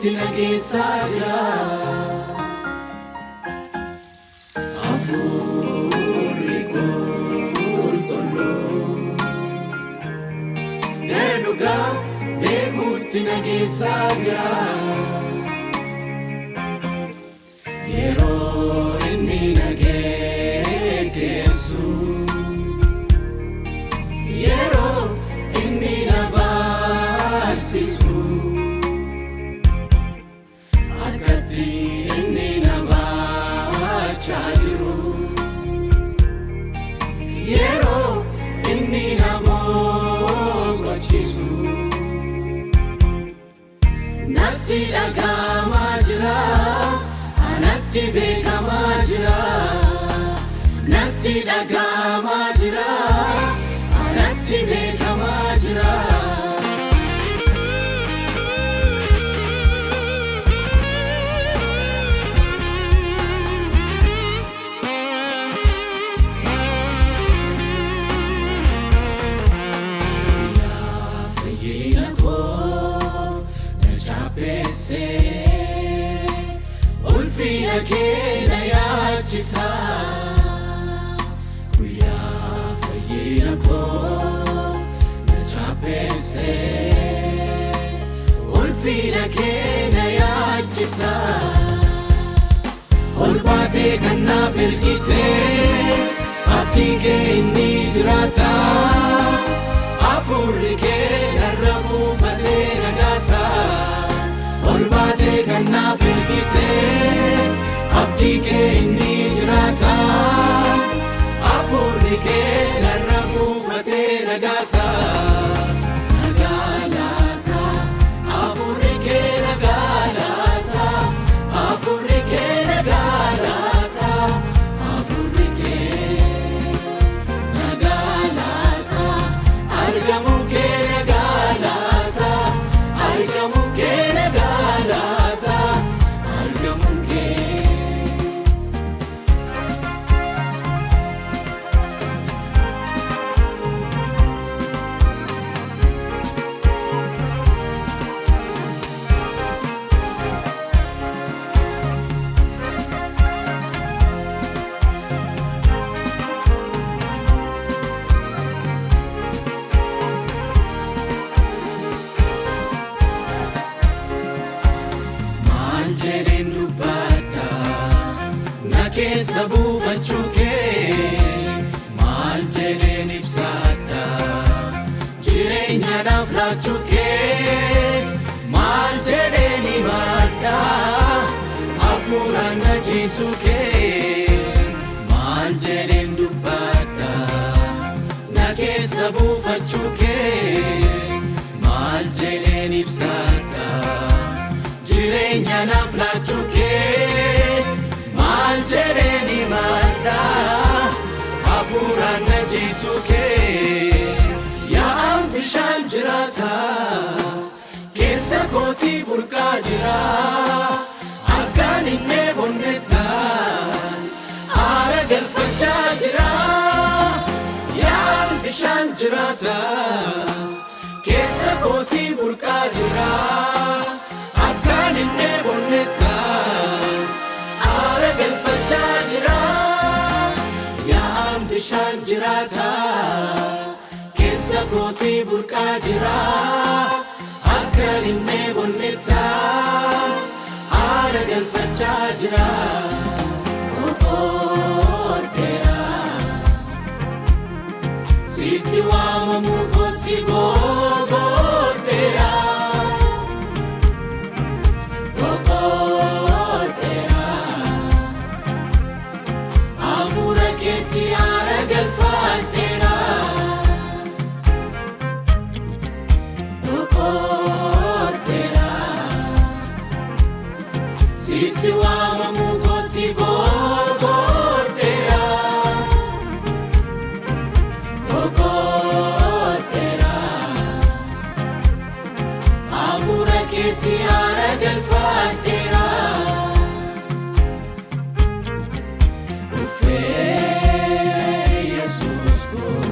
beekuutti nageessaa jira. Hafuurri qulqulluu gara dhugaa beekuutti nageessaa jira. Yeroo inni nageessu, yeroo inni na barsiisu, akkatti inni na baachaa jiru, yeroo inni na boqochiisu, natti dhagahamaa jira, anatti beekamaa jira. Natti dhagahamaa jira, anatti beekamaa jira. Yaa fayyina koof na jabeessee, ulfina kee na yaachisa. Guyyaa fayyina koof na jabeessee, ulfina kee na yaachisa. Ol baatee kan naaf ergitee, abdii kee inni jiraata. Hafuurri kee narra buufatee nagaasa. Ol baatee kan naaf ergitee, abdii kee inni jiraata. Hafuurri kee narra buufatee nagaasa. Nagaalata, hafuurri kee nagaalata, hafuurri kee nagaalata, hafuurri kee nagaalata, argamuun kee nagaalata, argamuun kee nagaalata, argamuun kee. Maal jedheen dubbadha na keessa buufachuu kee, maal jedheen ibsadha jireenyaadhaaf laachuu kee, maal jedheen himadha hafuuraan na jiisuu kee, maal jedheen dubbadha na keessa buufachuu kee, maal jedheen ibsadha jireenya naaf laachuu kee, maal jedheen himadha hafuuraan na jiisuu kee. Yaa'aan bishaan jiraata keessa kootii burqaa jira, akkaan hin dheebonnetaan aara galfachaa jira. Yaa'aan bishaan jiraata keessa kootii burqaa jira, akkaan hin dheebonnetaan aara galfachaa jira. Yaa'aan bishaan jiraata keessa kootii burqaa jira, akkaan hin dheebonnetaan aara galfachaa jira. Boqodheera sitti waamamuu kootti boqodheera. Boqodheera hafuura keetti aara galfadheera. Boqodheera sitti waamamuu kootti boqodheera. Boqodheera hafuura keetti aara galfadheera. Dhufee Yesuus koo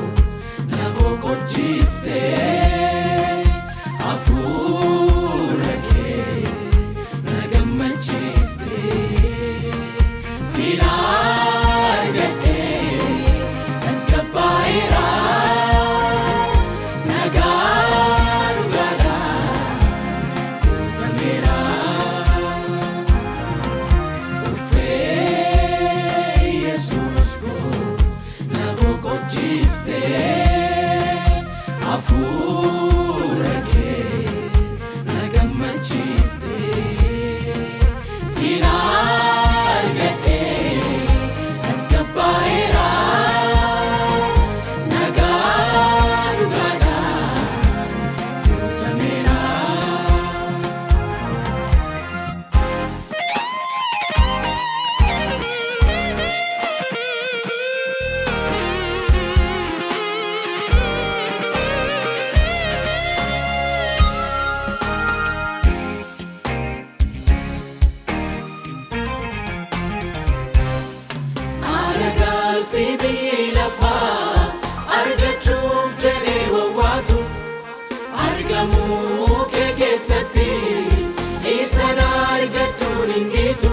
na boqochiiftee, hafuura kee hafuura kee na gammachiiste. Siin argadhee as gabbaa'eera, nagaa dhugaadhaan guutameera. Fi biyyi lafaa argachuuf jedhee wawwaatu, argamuu kee keessatti isaan argadhuun hin gitu.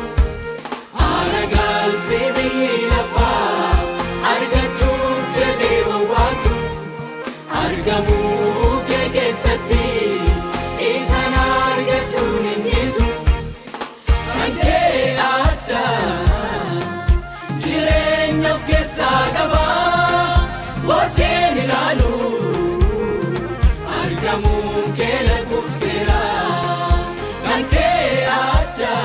Fi biyyi lafaa argachuuf jedhee wawwaatu, argamuu kee keessatti isaan argadhuun hin gitu. Kan kee addaa of keessaa qaba, boodeen ilaalu argamuun kee lakkoofseera. Kan kee addaa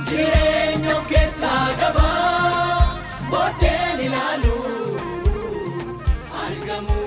jireenya of keessaa qaba, boodeen ilaalu argamuun